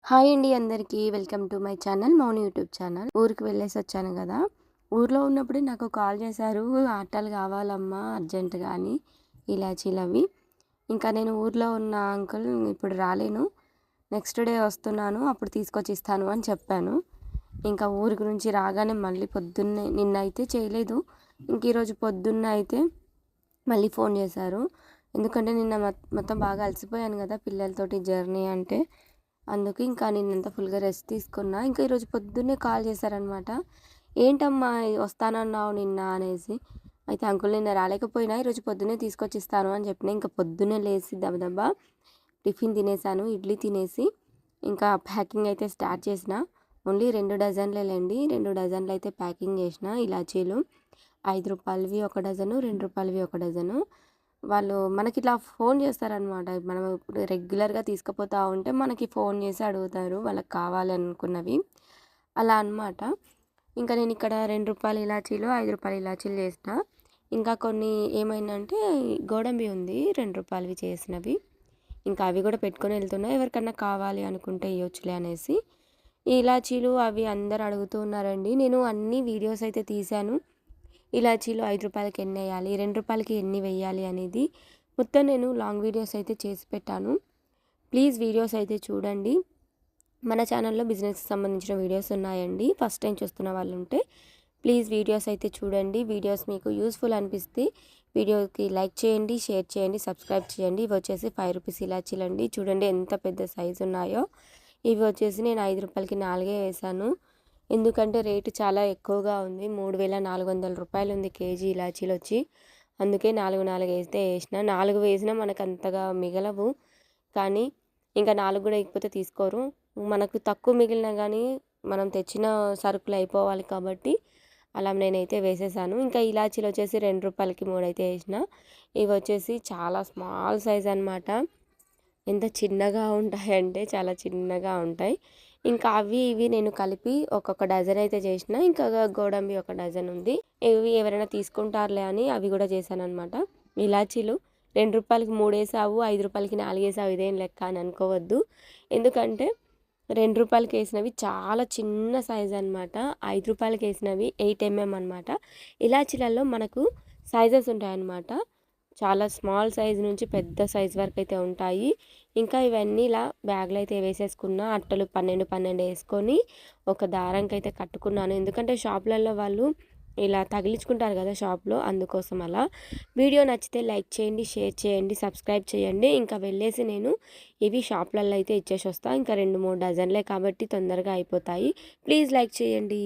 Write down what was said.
Hi అండి అందరికీ. Welcome to my channel Mouni YouTube channel. ఊరికి వెళ్ళేసి వచ్చాను కదా! ఊర్లో ఉన్నప్పుడే నాకు కాల్ చేశారు. ఆటలు కావాలమ్మా అర్జెంటుగా అని ఇలాచీలవి. ఇంకా నేను ఊర్లో ఉన్న అంకుల్ ఇప్పుడు రాలేను, నెక్స్ట్ డే వస్తున్నాను, అప్పుడు తీసుకొచ్చి ఇస్తాను అని చెప్పాను. ఇంకా ఊరి గురించి రాగానే మళ్ళీ పొద్దున్నే నిన్న అయితే చేయలేదు, ఇంక ఈరోజు పొద్దున్న అయితే మళ్ళీ ఫోన్ చేశారు. ఎందుకంటే నిన్న మొత్తం బాగా అలసిపోయాను కదా పిల్లలతోటి జర్నీ అంటే. అందుకు ఇంకా నిన్నంతా ఫుల్గా రెస్ట్ తీసుకున్నా. ఇంకా ఈరోజు పొద్దున్నే కాల్ చేశారనమాట. ఏంటమ్మా వస్తానన్నావు నిన్న అనేసి. అయితే అంకుల్ నిన్న రాలేకపోయినా ఈరోజు పొద్దున్నే తీసుకొచ్చి ఇస్తాను అని చెప్పిన. ఇంకా పొద్దున్నే లేచి దబదబా టిఫిన్ తినేసాను, ఇడ్లీ తినేసి ఇంకా ప్యాకింగ్ అయితే స్టార్ట్ చేసిన. ఓన్లీ 2 డజన్లేండి, 2 డజన్లు అయితే ప్యాకింగ్ చేసిన. ఇలాచీలు 5 రూపాయలవి ఒక డజను, 2 రూపాయలవి ఒక డజను. వాళ్ళు మనకి ఇట్లా ఫోన్ చేస్తారనమాట. మనం ఇప్పుడు రెగ్యులర్గా తీసుకుపోతూ ఉంటే మనకి ఫోన్ చేసి అడుగుతారు వాళ్ళకి కావాలనుకున్నవి, అలా అనమాట. ఇంకా నేను ఇక్కడ 2 రూపాయల ఇలాచీలు, 5 రూపాయల ఇలాచీలు చేసిన. ఇంకా కొన్ని ఏమైందంటే గోడంబి ఉంది 2 రూపాయలవి చేసినవి, ఇంకా అవి కూడా పెట్టుకొని వెళ్తున్నా. ఎవరికన్నా కావాలి అనుకుంటే ఇవ్వచ్చులే అనేసి. ఈ ఇలాచీలు అవి అందరు అడుగుతూ ఉన్నారండి. నేను అన్ని వీడియోస్ అయితే తీశాను. ఇలాచీలు 5 రూపాయలకి ఎన్ని వేయాలి, 2 రూపాయలకి ఎన్ని వేయాలి అనేది మొత్తం నేను లాంగ్ వీడియోస్ అయితే చేసి పెట్టాను. ప్లీజ్ వీడియోస్ అయితే చూడండి. మన ఛానల్లో బిజినెస్కి సంబంధించిన వీడియోస్ ఉన్నాయండి. ఫస్ట్ టైం చూస్తున్న వాళ్ళు ఉంటే ప్లీజ్ వీడియోస్ అయితే చూడండి. వీడియోస్ మీకు యూస్ఫుల్ అనిపిస్తే వీడియోకి లైక్ చేయండి, షేర్ చేయండి, సబ్స్క్రైబ్ చేయండి. ఇవి వచ్చేసి 5 రూపీస్ ఇలాచీలు అండి. చూడండి ఎంత పెద్ద సైజు ఉన్నాయో. ఇవి వచ్చేసి నేను 5 రూపాయలకి 4 వేసాను. ఎందుకంటే రేటు చాలా ఎక్కువగా ఉంది. 3400 రూపాయలు ఉంది కేజీ ఇలాచీలు వచ్చి. అందుకే 4 అయితే వేసిన. 4 వేసినా మనకు అంతగా మిగలవు, కానీ ఇంకా 4 కూడా ఇకపోతే తీసుకోరు. మనకు తక్కువ మిగిలినా కానీ మనం తెచ్చిన సరుకులు అయిపోవాలి కాబట్టి అలా నేనైతే వేసేసాను. ఇంకా ఇలాచీలు వచ్చేసి 2 రూపాయలకి 3 అయితే వేసిన. ఇవి వచ్చేసి చాలా స్మాల్ సైజ్ అనమాట. ఎంత చిన్నగా ఉంటాయంటే చాలా చిన్నగా ఉంటాయి. ఇంకా అవి ఇవి నేను కలిపి ఒక్కొక్క డజన్ అయితే చేసిన. ఇంకా గోడంబి ఒక డజన్ ఉంది. ఇవి ఎవరైనా తీసుకుంటారులే అని అవి కూడా చేశానమాట. ఇలాచీలు 2 రూపాయలకి 3 వేసావు, 5 రూపాయలకి 4 వేసావు, ఇదేం లెక్క అని అనుకోవద్దు. ఎందుకంటే 2 రూపాయలకి వేసినవి చాలా చిన్న సైజ్ అనమాట. 5 రూపాయలకి వేసినవి 8 mm అనమాట. ఇలాచీలలో మనకు సైజెస్ ఉంటాయన్నమాట. చాలా స్మాల్ సైజ్ నుంచి పెద్ద సైజ్ వరకు అయితే ఉంటాయి. ఇంకా ఇవన్నీ ఇలా బ్యాగ్లో అయితే వేసేసుకున్న. అట్టలు 12 వేసుకొని ఒక దారంకి అయితే కట్టుకున్నాను. ఎందుకంటే షాపులలో వాళ్ళు ఇలా తగిలించుకుంటారు కదా షాప్లో, అందుకోసం అలా. వీడియో నచ్చితే లైక్ చేయండి, షేర్ చేయండి, సబ్స్క్రైబ్ చేయండి. ఇంకా వెళ్ళేసి నేను ఇవి షాప్లలో అయితే ఇచ్చేసి వస్తాను. ఇంకా 2-3 డజన్లే కాబట్టి తొందరగా అయిపోతాయి. ప్లీజ్ లైక్ చేయండి.